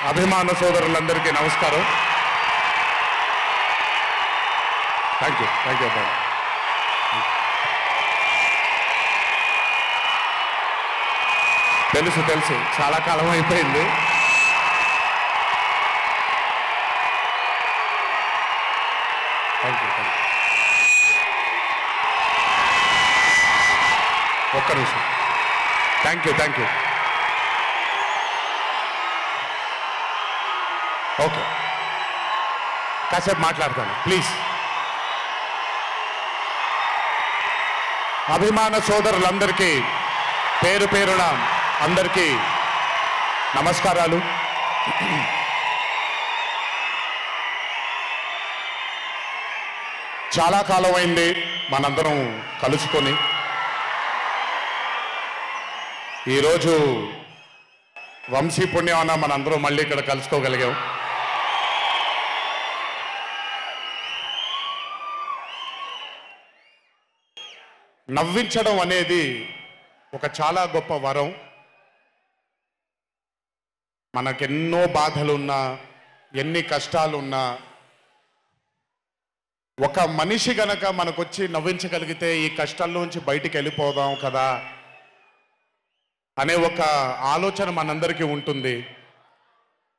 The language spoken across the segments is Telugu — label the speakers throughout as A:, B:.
A: అభిమాన సోదరులందరికీ నమస్కారం. థ్యాంక్ యూ అబ్బాయి. తెలుసు చాలా కాలం అయిపోయింది. Thank you. ఒక్క నిమిషం. Thank you. ఓకే, కాసేపు మాట్లాడతాను ప్లీజ్. అభిమాన సోదరులందరికీ పేరు పేరున అందరికీ నమస్కారాలు. చాలా కాలం అయింది మనందరం కలుసుకొని. ఈరోజు వంశీ పుణ్యమన్న మనందరం మళ్ళీ ఇక్కడ కలుసుకోగలిగాం. నవ్వించడం అనేది ఒక చాలా గొప్ప వరం. మనకెన్నో బాధలున్నా, ఎన్ని కష్టాలున్నా, ఒక మనిషి గనక మనకొచ్చి నవ్వించగలిగితే ఈ కష్టాల్లోంచి బయటికి వెళ్ళిపోదాం కదా అనే ఒక ఆలోచన మనందరికీ ఉంటుంది.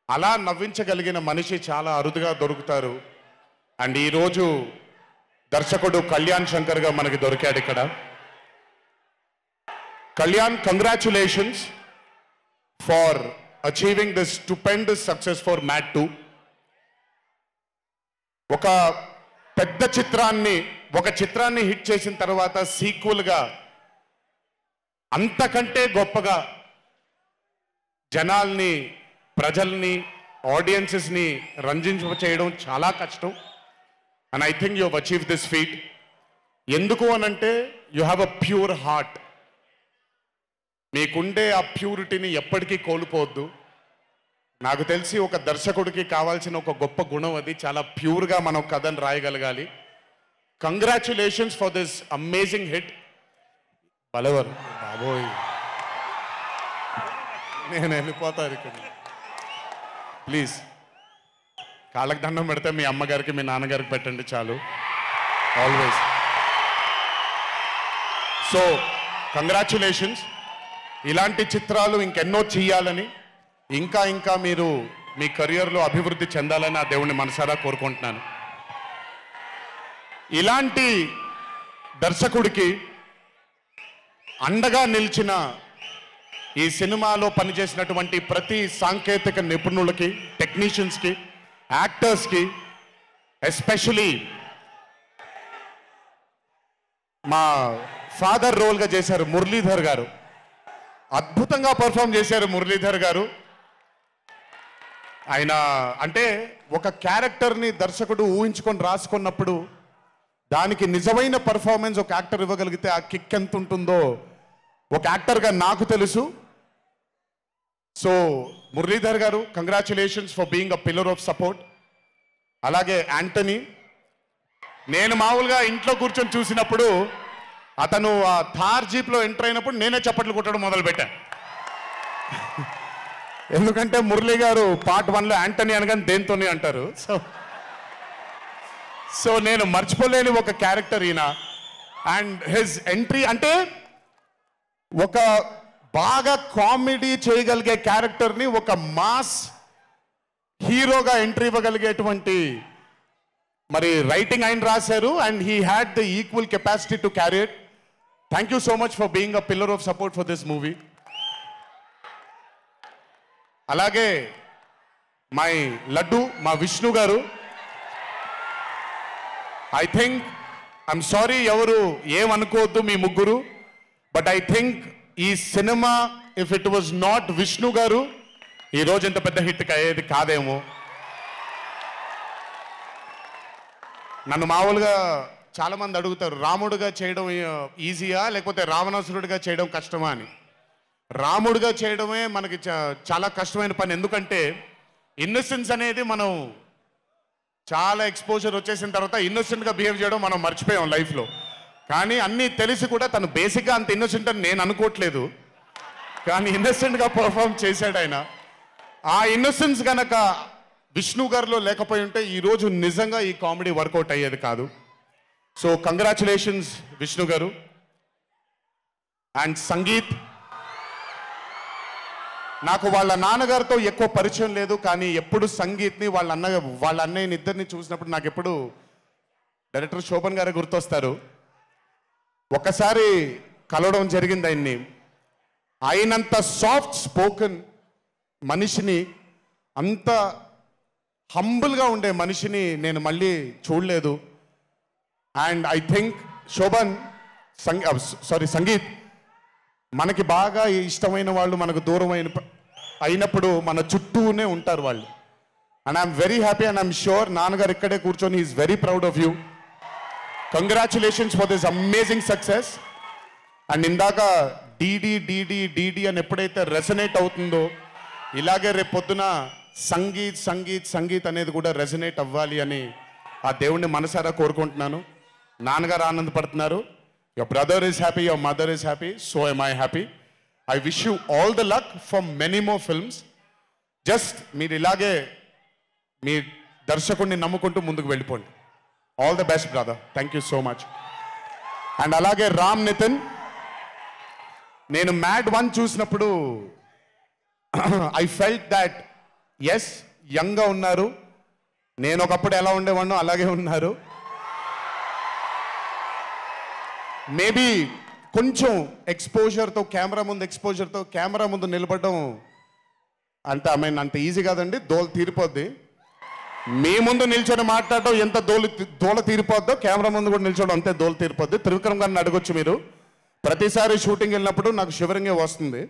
A: అలా నవ్వించగలిగిన మనిషి చాలా అరుదుగా దొరుకుతారు. అండ్ ఈరోజు దర్శకుడు కళ్యాణ్ శంకర్గా మనకి దొరికాడు ఇక్కడ. Kalyan, congratulations for achieving this stupendous success for Mad 2. ఒక పెద్ద చిత్రాన్ని హిట్ చేసిన తర్వాత సీక్వెల్గా అంతకంటే గొప్పగా జనాల్ని, ప్రజల్ని, ఆడియన్సెస్ని రంజింపచేయడం చాలా కష్టం. And I think you have achieve this feat. ఎందుకు అనంటే you have a pure heart. మీకుండే ఆ ప్యూరిటీని ఎప్పటికీ కోల్పోవద్దు. నాకు తెలిసి ఒక దర్శకుడికి కావాల్సిన ఒక గొప్ప గుణం అది. చాలా ప్యూర్గా మనం కథను రాయగలగాలి. Congratulations for this amazing hit. బలవర్ బాబోయ్, నేను వెళ్ళిపోతాను ఇక్కడ. ప్లీజ్ కాళ్ళకి దండం పెడితే మీ అమ్మగారికి, మీ నాన్నగారికి పెట్టండి చాలు. ఆల్వేస్. So congratulations. ఇలాంటి చిత్రాలు ఇంకెన్నో చెయ్యాలని, ఇంకా మీరు మీ కెరియర్లో అభివృద్ధి చెందాలని ఆ దేవుణ్ణి మనసారా కోరుకుంటున్నాను. ఇలాంటి దర్శకుడికి అండగా నిలిచిన ఈ సినిమాలో పనిచేసినటువంటి ప్రతి సాంకేతిక నిపుణులకి, టెక్నీషియన్స్కి, యాక్టర్స్కి, ఎస్పెషలీ మా ఫాదర్ రోల్గా చేశారు మురళీధర్ గారు. అద్భుతంగా పర్ఫామ్ చేశారు మురళీధర్ గారు. ఆయన అంటే ఒక క్యారెక్టర్ని దర్శకుడు ఊహించుకొని రాసుకున్నప్పుడు దానికి నిజమైన పర్ఫార్మెన్స్ ఒక యాక్టర్ ఇవ్వగలిగితే ఆ కిక్ ఎంత ఉంటుందో ఒక యాక్టర్గా నాకు తెలుసు. సో మురళీధర్ గారు, congratulations for being a pillar of support. అలాగే యాంటనీ, నేను మామూలుగా ఇంట్లో కూర్చొని చూసినప్పుడు అతను ఆ థార్ జీప్లో ఎంటర్ అయినప్పుడు నేనే చప్పట్లు కొట్టడం మొదలుపెట్టాను. ఎందుకంటే మురళీ గారు పార్ట్ 1లో యాంటనీ అనగానే దేంతోనే అంటారు. సో నేను మర్చిపోలేని ఒక క్యారెక్టర్ ఈయన. అండ్ హిజ్ ఎంట్రీ అంటే ఒక బాగా కామెడీ చేయగలిగే క్యారెక్టర్ని ఒక మాస్ హీరోగా ఎంట్రీ ఇవ్వగలిగేటువంటి మరి రైటింగ్ ఆయన రాశారు. And he had the equal capacity to carry it. Thank you so much for being a pillar of support for this movie. అలాగే మై లడ్డు, మా విష్ణు గారు. ఐ థింక్, ఐఎమ్ సారీ ఎవరు ఏమనుకోవద్దు మీ ముగ్గురు, బట్ ఐ థింక్ ఈ cinema if it was not Vishnu గారు ఈ రోజు ఇంత పెద్ద హిట్ అయ్యేది కాదేమో. నన్ను మామూలుగా చాలా మంది అడుగుతారు, రాముడుగా చేయడం ఈజీయా లేకపోతే రావణాసురుడిగా చేయడం కష్టమా అని. రాముడిగా చేయడమే మనకి చాలా కష్టమైన పని. ఎందుకంటే ఇన్నోసెన్స్ అనేది మనం చాలా ఎక్స్పోజర్ వచ్చేసిన తర్వాత ఇన్నోసెంట్గా బిహేవ్ చేయడం మనం మర్చిపోయాం లైఫ్లో. కానీ అన్నీ తెలిసి కూడా తను బేసిక్గా అంత ఇన్నోసెంట్ అని నేను అనుకోవట్లేదు. కానీ ఇన్నసెంట్గా పర్ఫామ్ చేశాడు ఆయన. ఆ ఇన్నసెన్స్ గనక విష్ణు గారిలో లేకపోయి ఉంటే ఈరోజు నిజంగా ఈ కామెడీ వర్కౌట్ అయ్యేది కాదు. సో కంగ్రాచులేషన్స్ విష్ణు గారు. అండ్ సంగీత్, నాకు వాళ్ళ నాన్నగారితో ఎక్కువ పరిచయం లేదు, కానీ ఎప్పుడు సంగీత్ని వాళ్ళ అన్నయ్యని ఇద్దరిని చూసినప్పుడు నాకు ఎప్పుడు డైరెక్టర్ శోభన్ గారే గుర్తొస్తారు. ఒకసారి కలవడం జరిగింది ఆయన్ని. అయినంత సాఫ్ట్ స్పోకెన్ మనిషిని, అంత హంబుల్గా ఉండే మనిషిని నేను మళ్ళీ చూడలేదు. And I think Shobhan, Sangeet, మనకి బాగా ఇష్టమైన వాళ్ళు మనకు దూరం అయినప్పుడు మన చుట్టూనే ఉంటారు వాళ్ళు. And I'm very happy and I'm sure నాన్నగారు ఇక్కడే కూర్చొని is very proud of you. Congratulations for this amazing success. And ఇందాక డీడీ డీడీ డీడీ అని ఎప్పుడైతే రెసనేట్ అవుతుందో, ఇలాగే రేపు పొద్దున సంగీత్ సంగీత్ సంగీత్ అనేది కూడా రెసనేట్ అవ్వాలి అని ఆ దేవుణ్ణి మనసారా కోరుకుంటున్నాను. నాన్నగారు ఆనందపడుతున్నారు. Your brother is happy, your mother is happy, so am I happy. I wish you all the luck for many more films. Just మీరు ఇలాగే మీ దర్శకుడిని నమ్ముకుంటూ ముందుకు వెళ్ళిపోండి. All the best brother. Thank you so much. And అలాగే రామ్ నితిన్, నేను మ్యాడ్ 1 చూసినప్పుడు ఐ ఫెల్ట్ దాట్ ఎస్, యంగ్గా ఉన్నారు, నేను ఒకప్పుడు ఎలా ఉండేవాడినో అలాగే ఉన్నారు. మేబీ కొంచెం ఎక్స్పోజర్తో, కెమెరా ముందు నిలబడడం అంత ఈజీ కాదండి, దోల తీరిపోద్ది. మీ ముందు నిల్చొని మాట్లాడటం ఎంత దోల తీరిపోద్దో, కెమెరా ముందు కూడా నిల్చోవడం అంతే దోల తీరిపోద్ది. త్రివిక్రమ్ గారిని అడగొచ్చు మీరు. ప్రతిసారి షూటింగ్ వెళ్ళినప్పుడు నాకు షివరింగే వస్తుంది.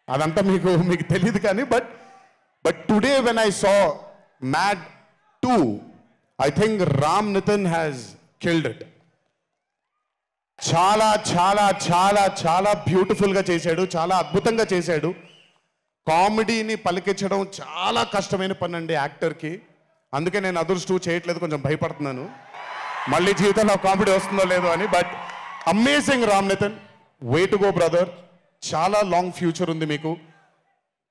A: అదంతా మీకు తెలియదు కానీ but today when I saw Mad 2, I think Ram Nitin has killed it. చాలా చాలా చాలా చాలా బ్యూటిఫుల్గా చేశాడు, చాలా అద్భుతంగా చేశాడు. కామెడీని పలికించడం చాలా కష్టమైన పని అండి యాక్టర్కి. అందుకే నేను అదర్స్ 2 చేయట్లేదు, కొంచెం భయపడుతున్నాను మళ్ళీ జీవితంలో కామెడీ వస్తుందో లేదో అని. But amazing Ram Nitin, way to go brother. చాలా లాంగ్ ఫ్యూచర్ ఉంది మీకు.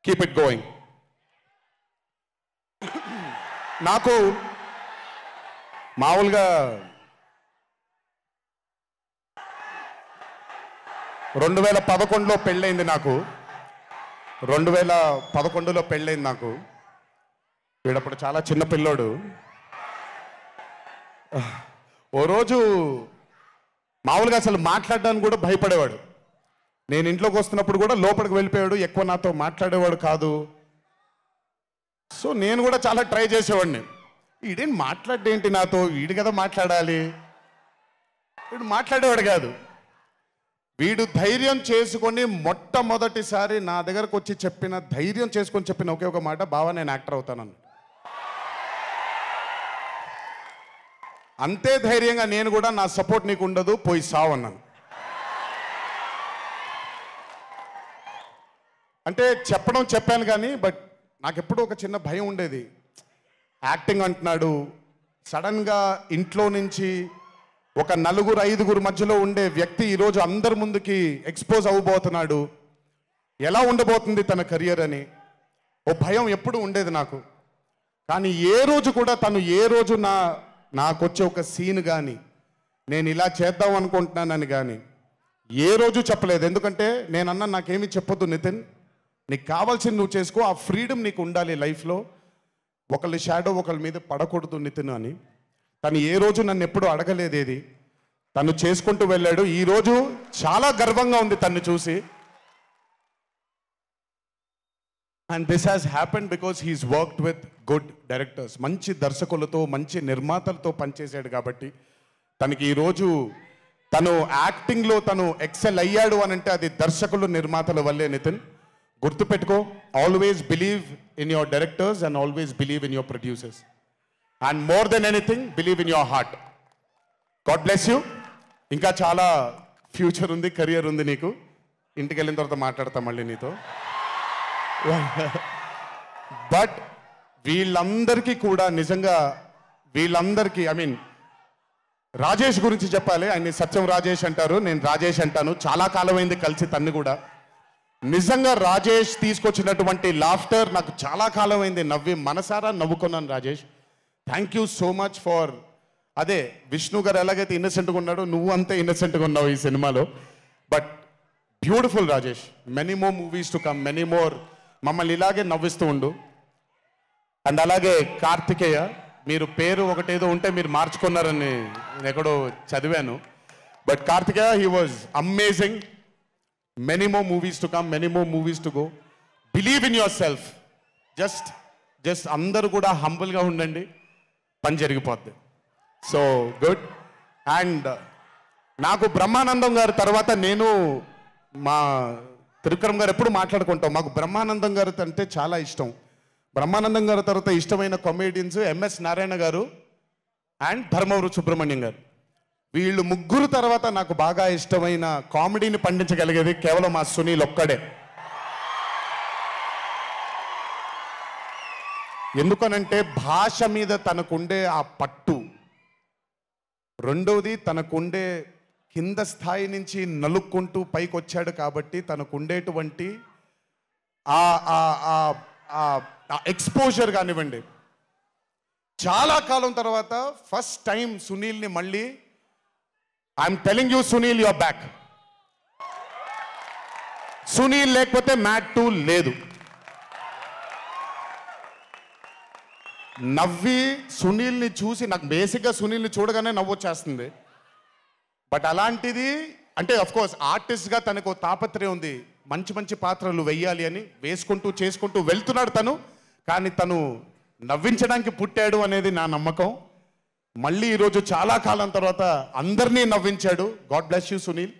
A: Keep it going. నాకు మామూలుగా 2011లో పెళ్ళైంది నాకు. 2011లో పెళ్ళైంది నాకు. వీడప్పుడు చాలా చిన్న పిల్లోడు. ఓ రోజు మామూలుగా అసలు మాట్లాడడానికి కూడా భయపడేవాడు. నేను ఇంట్లోకి వస్తున్నప్పుడు కూడా లోపలికి వెళ్ళిపోయాడు, ఎక్కువ నాతో మాట్లాడేవాడు కాదు. సో నేను కూడా చాలా ట్రై చేసేవాడిని. వీడేం మాట్లాడేంటి నాతో, వీడు కదా మాట్లాడాలి. వీడు మాట్లాడేవాడు కాదు. వీడు ధైర్యం చేసుకొని మొట్టమొదటిసారి నా దగ్గరకు వచ్చి ధైర్యం చేసుకొని చెప్పిన ఒకే ఒక మాట, బావా నేను యాక్టర్ అవుతానని. అంతే ధైర్యంగా నేను కూడా నా సపోర్ట్ నీకు ఉండదు, పోయి సావు అన్నాను. అంటే చెప్పాను కానీ బట్ నాకెప్పుడు ఒక చిన్న భయం ఉండేది. యాక్టింగ్ అంటున్నాడు, సడన్గా ఇంట్లో నుంచి ఒక 4-5 మధ్యలో ఉండే వ్యక్తి ఈరోజు అందరి ముందుకి ఎక్స్పోజ్ అవ్వబోతున్నాడు, ఎలా ఉండబోతుంది తన కెరియర్ అని ఓ భయం ఎప్పుడు ఉండేది నాకు. కానీ ఏ రోజు కూడా తను నాకు వచ్చే ఒక సీన్ కానీ నేను ఇలా చేద్దాం అనుకుంటున్నానని కానీ ఏ రోజు చెప్పలేదు. ఎందుకంటే నేనన్నా నాకేమీ చెప్పొద్దు నితిన్, నీకు కావాల్సింది నువ్వు చేసుకో, ఆ ఫ్రీడమ్ నీకు ఉండాలి లైఫ్లో, ఒకళ్ళ షాడో ఒకళ్ళ మీద పడకూడదు నితిన్ అని. తను ఏ రోజు నన్ను ఎప్పుడు అడగలేదేది, తను చేసుకుంటూ వెళ్ళాడు. ఈరోజు చాలా గర్వంగా ఉంది తను చూసి. And this has happened because he's worked with good directors. మంచి దర్శకులతో, మంచి నిర్మాతలతో పనిచేశాడు కాబట్టి తనకి ఈరోజు తను యాక్టింగ్లో తను ఎక్సెల్ అయ్యాడు అని అంటే అది దర్శకులు, నిర్మాతల వల్లే. నితిన్ గుర్తుపెట్టుకో, always believe in your directors and always believe in your producers. And more than anything believe in your heart. God bless you. ఇంకా చాలా ఫ్యూచర్ ఉంది, కెరియర్ ఉంది నీకు. ఇంటికి వెళ్ళిన తర్వాత మాట్లాడతాం మళ్ళీ నీతో. బట్ వీళ్ళందరికీ కూడా నిజంగా ఐ మీన్ రాజేష్ గురించి చెప్పాలి. ఆయన్ని సత్యం రాజేష్ అంటారు, నేను రాజేష్ అంటాను. చాలా కాలమైంది కలిసి తన్ని కూడా. నిజంగా రాజేష్ తీసుకొచ్చినటువంటి లాఫ్టర్ నాకు చాలా కాలం అయింది నవ్వి మనసారా నవ్వుకున్నాను Rajesh. Thank you so much for అదే విష్ణు గారు ఎలాగైతే ఇన్నసెంట్గా ఉన్నాడో నువ్వు అంతే ఇన్నసెంట్గా ఉన్నావు ఈ సినిమాలో. But beautiful Rajesh, many more movies to come, many more, మమ్మల్ని ఇలాగే నవ్విస్తూ ఉండు. అండ్ అలాగే కార్తికేయ, మీరు పేరు ఒకటేదో ఉంటే మీరు మార్చుకున్నారని నేను ఎక్కడో చదివాను. But Karthikeya, he was amazing. Many more movies to come, many more movies to go. Believe in yourself. Just అందరూ కూడా హంబుల్గా ఉండండి, పని జరిగిపోద్ది. So good. అండ్ నాకు బ్రహ్మానందం గారి తర్వాత నేను మా త్రివిక్రమ్ గారు ఎప్పుడు మాట్లాడుకుంటాం, మాకు బ్రహ్మానందం గారు అంటే చాలా ఇష్టం. బ్రహ్మానందం గారి తర్వాత ఇష్టమైన కామెడియన్స్ ఎంఎస్ నారాయణ గారు అండ్ ధర్మవరం సుబ్రహ్మణ్యం గారు. వీళ్ళు ముగ్గురు తర్వాత నాకు బాగా ఇష్టమైన కామెడీని పండించగలిగేది కేవలం మా సునీల్ ఒక్కడే. ఎందుకనంటే భాష మీద తనకుండే ఆ పట్టు, రెండవది తనకుండే కింద స్థాయి నుంచి నలుక్కుంటూ పైకి వచ్చాడు కాబట్టి తనకుండేటువంటి ఎక్స్పోజర్ కానివ్వండి. చాలా కాలం తర్వాత ఫస్ట్ టైం సునీల్ని మళ్ళీ, I'm telling you Sunil, your back. Sunil లేకపోతే మ్యాట్ 2 లేదు. నవ్వి సునీల్ని చూసి నాకు బేసిక్గా సునీల్ని చూడగానే నవ్వొచ్చేస్తుంది. బట్ అలాంటిది అంటే అఫ్కోర్స్ ఆర్టిస్ట్గా తనకు తాపత్రయం ఉంది, మంచి మంచి పాత్రలు వెయ్యాలి అని వేసుకుంటూ చేసుకుంటూ వెళ్తున్నాడు తను. కానీ తను నవ్వించడానికి పుట్టాడు అనేది నా నమ్మకం. మళ్ళీ ఈరోజు చాలా కాలం తర్వాత అందరినీ నవ్వించాడు. God bless you Sunil.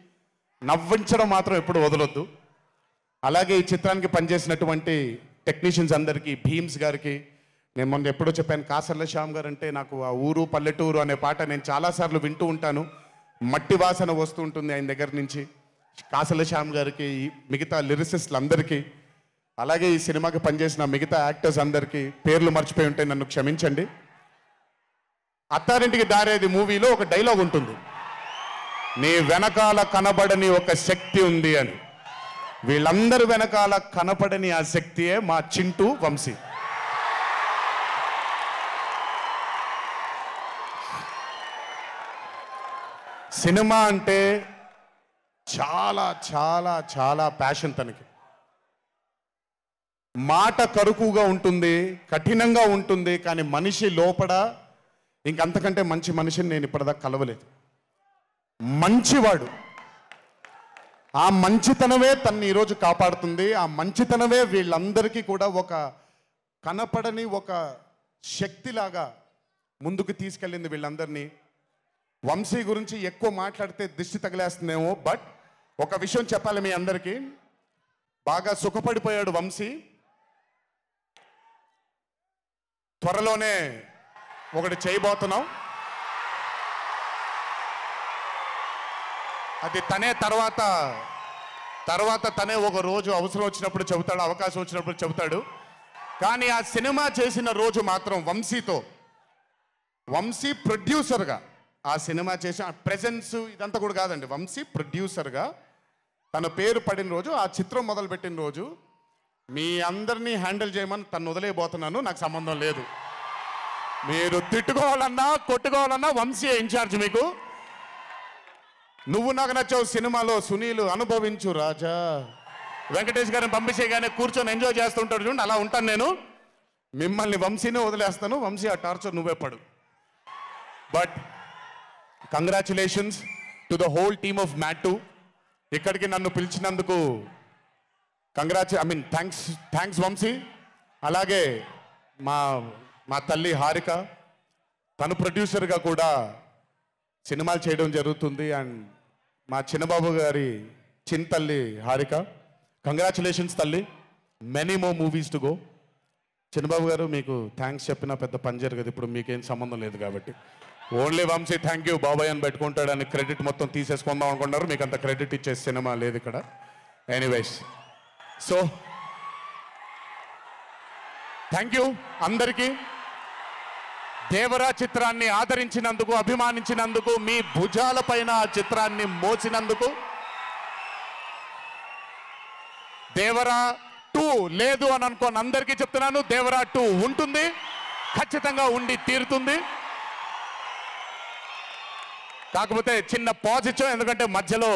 A: నవ్వించడం మాత్రం ఎప్పుడు వదలొద్దు. అలాగే ఈ చిత్రానికి పనిచేసినటువంటి టెక్నీషియన్స్ అందరికీ, భీమ్స్ గారికి, నేను మొన్న ఎప్పుడో చెప్పాను, కాసర్ల శ్యామ్ గారు అంటే నాకు ఆ ఊరు పల్లెటూరు అనే పాట నేను చాలాసార్లు వింటూ ఉంటాను. మట్టి వాసన వస్తూ ఉంటుంది ఆయన దగ్గర నుంచి. కాసర్ల శ్యామ్ గారికి, మిగతా లిరిసిస్టులు అందరికీ, అలాగే ఈ సినిమాకి పనిచేసిన మిగతా యాక్టర్స్ అందరికీ పేర్లు మర్చిపోయి ఉంటే నన్ను క్షమించండి. అత్తారింటికి దారేది మూవీలో ఒక డైలాగ్ ఉంటుంది, నీ వెనకాల కనబడని ఒక శక్తి ఉంది అని. వీళ్ళందరి వెనకాల కనపడని ఆ శక్తియే మా చింటూ వంశీ. సినిమా అంటే చాలా చాలా చాలా ప్యాషన్ తనకి. మాట కరుకుగా ఉంటుంది, కఠినంగా ఉంటుంది, కానీ మనిషి లోపల ఇంకంతకంటే మంచి మనిషిని నేను ఇప్పటిదాకా కలవలేదు. మంచివాడు. ఆ మంచితనమే తనని ఈరోజు కాపాడుతుంది. ఆ మంచితనమే వీళ్ళందరికీ కూడా ఒక కనపడని ఒక శక్తిలాగా ముందుకు తీసుకెళ్ళింది వీళ్ళందరినీ. వంశీ గురించి ఎక్కువ మాట్లాడితే దిష్టి తగిలేస్తుందేమో, బట్ ఒక విషయం చెప్పాలి మీ అందరికీ. బాగా సుఖపడిపోయాడు వంశీ. త్వరలోనే ఒకటి చేయబోతున్నాం. అది తనే తర్వాత తనే ఒక రోజు అవసరం వచ్చినప్పుడు చెబుతాడు, అవకాశం వచ్చినప్పుడు చెబుతాడు. కానీ ఆ సినిమా చేసిన రోజు మాత్రం వంశీ ప్రొడ్యూసర్గా ఆ సినిమా చేసిన ప్రెజెన్స్ ఇదంతా కూడా కాదండి, వంశీ ప్రొడ్యూసర్గా తన పేరు పడిన రోజు, ఆ చిత్రం మొదలుపెట్టిన రోజు, మీ అందరినీ హ్యాండిల్ చేయమని తను వదిలేయబోతున్నాను, నాకు సంబంధం లేదు. మీరు తిట్టుకోవాలన్నా కొట్టుకోవాలన్నా వంశీ ఇన్ఛార్జ్ మీకు. నువ్వు నాకు నచ్చావు సినిమాలో సునీల్, అనుభవించు రాజా, వెంకటేష్ గారిని పంపించేగానే కూర్చొని ఎంజాయ్ చేస్తుంటాడు చూడండి, అలా ఉంటాను నేను. మిమ్మల్ని వంశీనే వదిలేస్తాను, వంశీ ఆ టార్చర్ నువ్వే పడు. But congratulations to the whole team of Mad 2. ఇక్కడికి నన్ను పిలిచినందుకు థ్యాంక్స్ వంశీ. అలాగే మా తల్లి హారిక, తను ప్రొడ్యూసర్గా కూడా సినిమాలు చేయడం జరుగుతుంది. అండ్ మా చిన్నబాబు గారి తల్లి హారిక, కంగ్రాచులేషన్స్ తల్లి, many more movies to go. Chinnababu garu మీకు థ్యాంక్స్ చెప్పినా పెద్ద పని జరగదు, ఇప్పుడు మీకేం సంబంధం లేదు కాబట్టి. ఓన్లీ వంశీ థ్యాంక్ యూ బాబాయ్ అని పెట్టుకుంటాడని క్రెడిట్ మొత్తం తీసేసుకుందాం అనుకున్నారు, మీకు అంత క్రెడిట్ ఇచ్చే సినిమా లేదు ఇక్కడ. ఎనీవేస్, సో థ్యాంక్ యూ అందరికీ. దేవరా చిత్రాన్ని ఆదరించినందుకు, అభిమానించినందుకు, మీ భుజాల పైన ఆ చిత్రాన్ని మోసినందుకు దేవరా 2 లేదు అని అనుకోని అందరికీ చెప్తున్నాను, దేవరా 2 ఉంటుంది, ఖచ్చితంగా ఉండి తీరుతుంది. కాకపోతే చిన్న పాజ్ ఇచ్చాం, ఎందుకంటే మధ్యలో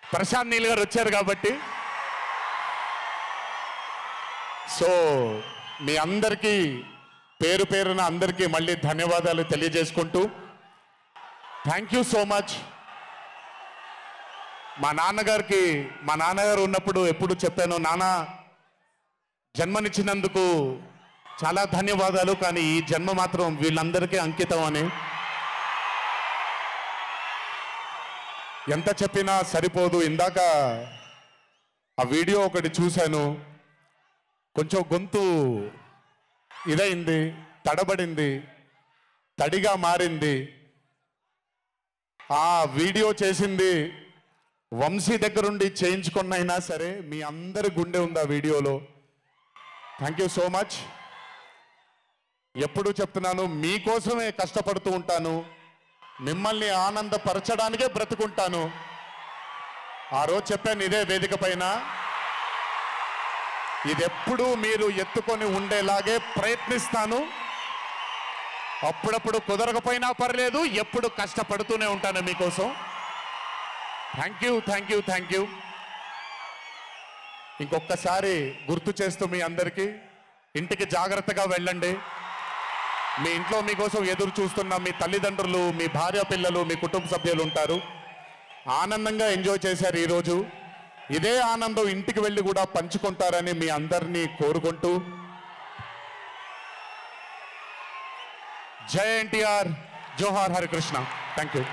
A: ప్రశాంత్ నీల్ గారు వచ్చారు కాబట్టి. సో మీ అందరికీ పేరు పేరున అందరికీ మళ్ళీ ధన్యవాదాలు తెలియజేసుకుంటూ, థ్యాంక్ యూ సో మచ్. మా నాన్నగారు ఉన్నప్పుడు ఎప్పుడు చెప్పాను, నాన్న జన్మనిచ్చినందుకు చాలా ధన్యవాదాలు, కానీ ఈ జన్మ మాత్రం వీళ్ళందరికీ అంకితం అని. ఎంత చెప్పినా సరిపోదు. ఇందాక ఆ వీడియో ఒకటి చూశాను, కొంచెం గొంతు ఇదైంది, తడబడింది, తడిగా మారింది. ఆ వీడియో చేసింది వంశీ దగ్గరుండి చేయించుకున్నైనా సరే మీ అందరి గుండె ఉంది ఆ వీడియోలో. Thank you so much. ఎప్పుడు చెప్తున్నాను, మీకోసమే కష్టపడుతూ ఉంటాను, మిమ్మల్ని ఆనందపరచడానికే బ్రతుకుంటాను. ఆ రోజు చెప్పాను ఇదే వేదిక పైన, ఇది ఎప్పుడూ మీరు ఎత్తుకొని ఉండేలాగే ప్రయత్నిస్తాను. అప్పుడప్పుడు కుదరకపోయినా పర్లేదు, ఎప్పుడు కష్టపడుతూనే ఉంటాను మీకోసం. Thank you, thank you, thank you. ఇంకొకసారి గుర్తు చేస్తూ మీ అందరికీ, ఇంటికి జాగ్రత్తగా వెళ్ళండి. మీ ఇంట్లో మీకోసం ఎదురు చూస్తున్న మీ తల్లిదండ్రులు, మీ భార్య పిల్లలు, మీ కుటుంబ సభ్యులు ఉంటారు. ఆనందంగా ఎంజాయ్ చేశారు ఈరోజు. ఇదే ఆనందం ఇంటికి వెళ్ళి కూడా పంచుకుంటారని మీ అందరినీ కోరుకుంటూ, జై ఎన్టీఆర్, జోహార్ హరికృష్ణ. Thank you.